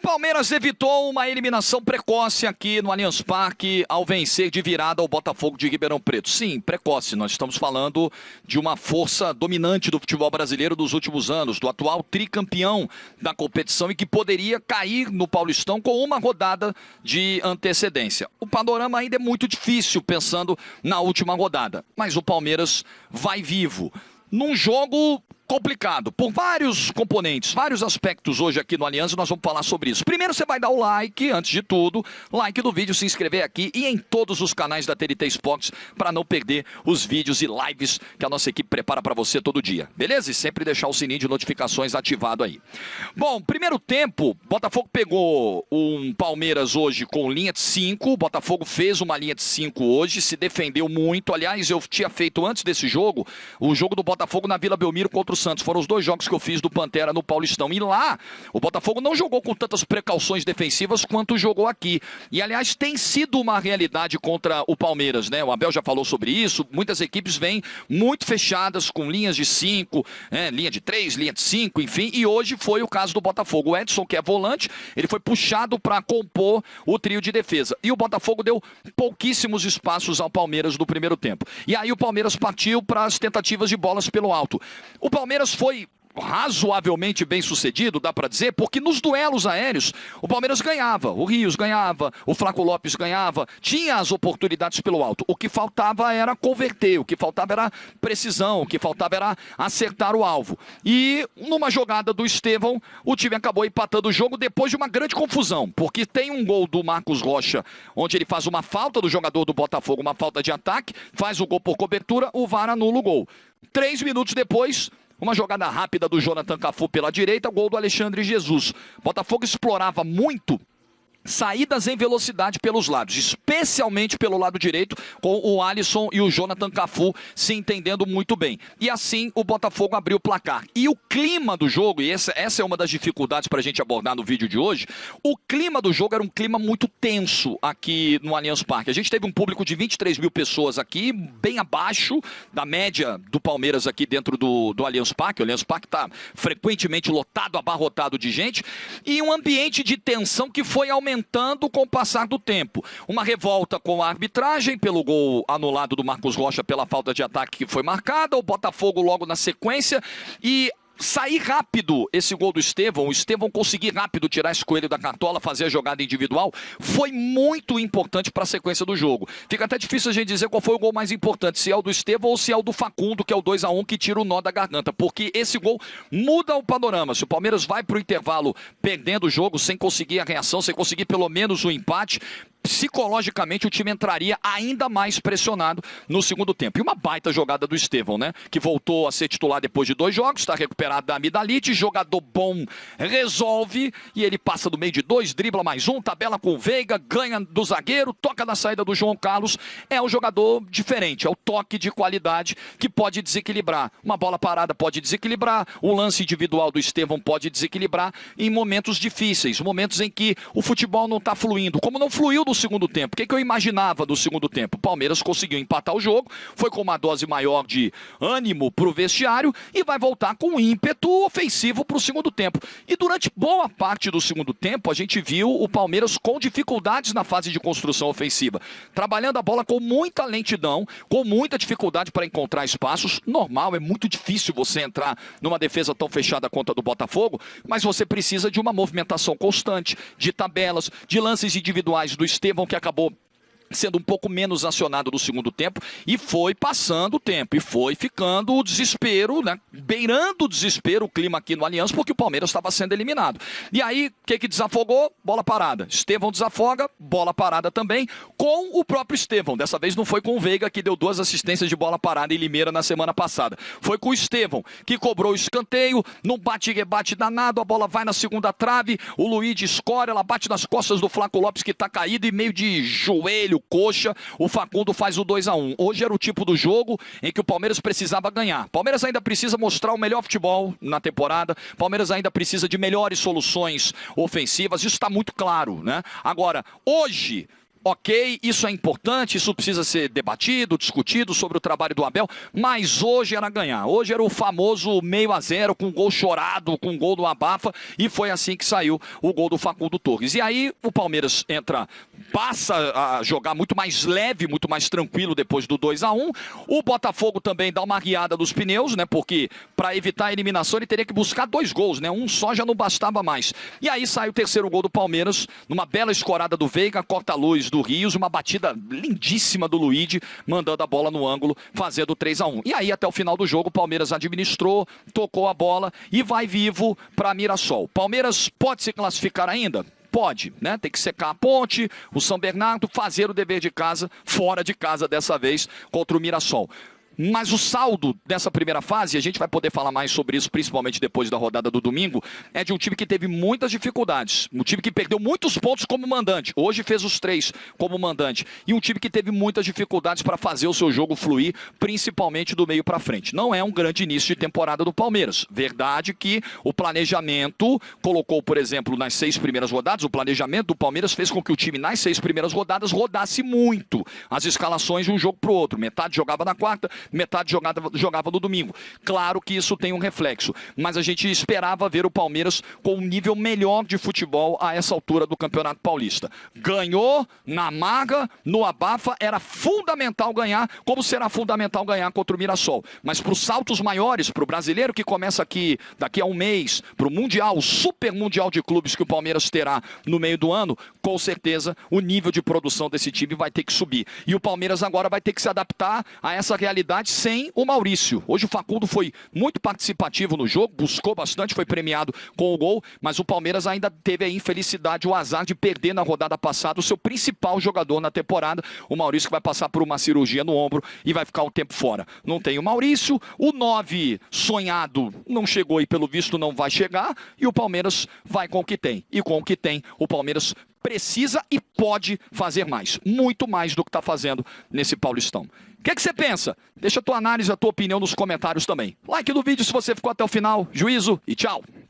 Palmeiras evitou uma eliminação precoce aqui no Allianz Parque ao vencer de virada o Botafogo de Ribeirão Preto. Sim, precoce. Nós estamos falando de uma força dominante do futebol brasileiro dos últimos anos, do atual tricampeão da competição e que poderia cair no Paulistão com uma rodada de antecedência. O panorama ainda é muito difícil pensando na última rodada, mas o Palmeiras vai vivo num jogo complicado, por vários componentes, vários aspectos hoje aqui no Allianz, nós vamos falar sobre isso. Primeiro você vai dar o like, antes de tudo, like do vídeo, se inscrever aqui e em todos os canais da TNT Sports para não perder os vídeos e lives que a nossa equipe prepara para você todo dia, beleza? E sempre deixar o sininho de notificações ativado aí. Bom, primeiro tempo, Botafogo pegou um Palmeiras hoje com linha de 5, o Botafogo fez uma linha de 5 hoje, se defendeu muito, aliás, eu tinha feito antes desse jogo, o jogo do Botafogo na Vila Belmiro contra o Santos. Foram os dois jogos que eu fiz do Pantera no Paulistão. E lá, o Botafogo não jogou com tantas precauções defensivas quanto jogou aqui. E, aliás, tem sido uma realidade contra o Palmeiras, né? O Abel já falou sobre isso. Muitas equipes vêm muito fechadas, com linhas de 5, linha de 3, linha de 5, enfim. E hoje foi o caso do Botafogo. O Edson, que é volante, ele foi puxado para compor o trio de defesa. E o Botafogo deu pouquíssimos espaços ao Palmeiras no primeiro tempo. E aí o Palmeiras partiu para as tentativas de bolas pelo alto. O Palmeiras foi razoavelmente bem sucedido, dá para dizer, porque nos duelos aéreos o Palmeiras ganhava, o Rios ganhava, o Flaco Lopes ganhava, tinha as oportunidades pelo alto. O que faltava era converter, o que faltava era precisão, o que faltava era acertar o alvo. E numa jogada do Estevão, o time acabou empatando o jogo depois de uma grande confusão, porque tem um gol do Marcos Rocha, onde ele faz uma falta do jogador do Botafogo, uma falta de ataque, faz o gol por cobertura, o VAR anula o gol. 3 minutos depois, uma jogada rápida do Jonathan Cafu pela direita, gol do Alexandre Jesus. Botafogo explorava muito saídas em velocidade pelos lados, especialmente pelo lado direito, com o Alisson e o Jonathan Cafu se entendendo muito bem. E assim o Botafogo abriu o placar. E o clima do jogo, e essa é uma das dificuldades para a gente abordar no vídeo de hoje, o clima do jogo era um clima muito tenso aqui no Allianz Parque. A gente teve um público de 23 mil pessoas aqui, bem abaixo da média do Palmeiras aqui dentro do Allianz Parque. O Allianz Parque está frequentemente lotado, abarrotado de gente, e um ambiente de tensão que foi aumentando com o passar do tempo. Uma revolta com a arbitragem pelo gol anulado do Marcos Rocha pela falta de ataque que foi marcada, o Botafogo logo na sequência e sair rápido esse gol do Estevão, o Estevão conseguir rápido tirar esse coelho da cartola, fazer a jogada individual, foi muito importante para a sequência do jogo. Fica até difícil a gente dizer qual foi o gol mais importante, se é o do Estevão ou se é o do Facundo, que é o 2-1 que tira o nó da garganta, porque esse gol muda o panorama. Se o Palmeiras vai para o intervalo perdendo o jogo, sem conseguir a reação, sem conseguir pelo menos o empate, psicologicamente o time entraria ainda mais pressionado no segundo tempo. E uma baita jogada do Estevão, né? Que voltou a ser titular depois de 2 jogos, está recuperado da amidalite, jogador bom resolve, e ele passa do meio de 2, dribla mais um, tabela com o Veiga, ganha do zagueiro, toca na saída do João Carlos. É um jogador diferente, é o toque de qualidade que pode desequilibrar. Uma bola parada pode desequilibrar, o lance individual do Estevão pode desequilibrar em momentos difíceis, momentos em que o futebol não está fluindo, como não fluiu no segundo tempo. O que eu imaginava do segundo tempo? O Palmeiras conseguiu empatar o jogo, foi com uma dose maior de ânimo para o vestiário e vai voltar com ímpeto ofensivo para o segundo tempo. E durante boa parte do segundo tempo, a gente viu o Palmeiras com dificuldades na fase de construção ofensiva, trabalhando a bola com muita lentidão, com muita dificuldade para encontrar espaços. Normal, é muito difícil você entrar numa defesa tão fechada quanto a do Botafogo, mas você precisa de uma movimentação constante, de tabelas, de lances individuais do Estevão, que acabou sendo um pouco menos acionado no segundo tempo, e foi passando o tempo, e foi ficando o desespero, né? Beirando o desespero o clima aqui no Allianz, porque o Palmeiras estava sendo eliminado. E aí, o que desafogou? Bola parada. Estevão desafoga, bola parada também, com o próprio Estevão. Dessa vez não foi com o Veiga, que deu 2 assistências de bola parada em Limeira na semana passada. Foi com o Estevão, que cobrou o escanteio, num bate-rebate danado, a bola vai na segunda trave, o Luiz escora, ela bate nas costas do Flaco Lopes, que está caído, e meio de joelho, coxa, o Facundo faz o 2-1. Hoje era o tipo do jogo em que o Palmeiras precisava ganhar. Palmeiras ainda precisa mostrar o melhor futebol na temporada, Palmeiras ainda precisa de melhores soluções ofensivas, isso está muito claro, né? Agora, hoje, Ok, isso é importante, isso precisa ser debatido, discutido sobre o trabalho do Abel, mas hoje era ganhar. Hoje era o famoso 0-0, com gol chorado, com gol do abafa, e foi assim que saiu o gol do Facundo Torres. E aí o Palmeiras passa a jogar muito mais leve, muito mais tranquilo depois do 2-1. O Botafogo também dá uma guiada dos pneus, né? Porque para evitar a eliminação ele teria que buscar 2 gols, né? Um só já não bastava mais. E aí sai o terceiro gol do Palmeiras, numa bela escorada do Veiga, corta-luz do Rios, uma batida lindíssima do Luigi, mandando a bola no ângulo, fazendo 3-1. E aí até o final do jogo o Palmeiras administrou, tocou a bola e vai vivo para Mirassol. Palmeiras pode se classificar ainda? Pode, né? Tem que secar a ponte, o São Bernardo, fazer o dever de casa, fora de casa dessa vez, contra o Mirassol. Mas o saldo dessa primeira fase, a gente vai poder falar mais sobre isso, principalmente depois da rodada do domingo, é de um time que teve muitas dificuldades. Um time que perdeu muitos pontos como mandante. Hoje fez os 3 como mandante. E um time que teve muitas dificuldades para fazer o seu jogo fluir, principalmente do meio para frente. Não é um grande início de temporada do Palmeiras. Verdade que o planejamento colocou, por exemplo, nas 6 primeiras rodadas, o planejamento do Palmeiras fez com que o time nas 6 primeiras rodadas rodasse muito as escalações de um jogo para o outro. Metade jogava na quarta, metade jogava no domingo. Claro que isso tem um reflexo, mas a gente esperava ver o Palmeiras com um nível melhor de futebol a essa altura do Campeonato Paulista. Ganhou na maga, no abafa, era fundamental ganhar, como será fundamental ganhar contra o Mirassol. Mas para os saltos maiores, para o brasileiro que começa aqui daqui a um mês, para o Mundial, o Super Mundial de Clubes que o Palmeiras terá no meio do ano, com certeza o nível de produção desse time vai ter que subir. E o Palmeiras agora vai ter que se adaptar a essa realidade sem o Maurício. Hoje o Facundo foi muito participativo no jogo, buscou bastante, foi premiado com o gol, mas o Palmeiras ainda teve a infelicidade, o azar de perder na rodada passada o seu principal jogador na temporada, o Maurício, que vai passar por uma cirurgia no ombro e vai ficar um tempo fora. Não tem o Maurício, o 9 sonhado não chegou e pelo visto não vai chegar, e o Palmeiras vai com o que tem. E com o que tem, o Palmeiras precisa e pode fazer mais. Muito mais do que está fazendo nesse Paulistão. O que você pensa? Deixa a tua análise, a tua opinião nos comentários também. Like no vídeo se você ficou até o final. Juízo e tchau.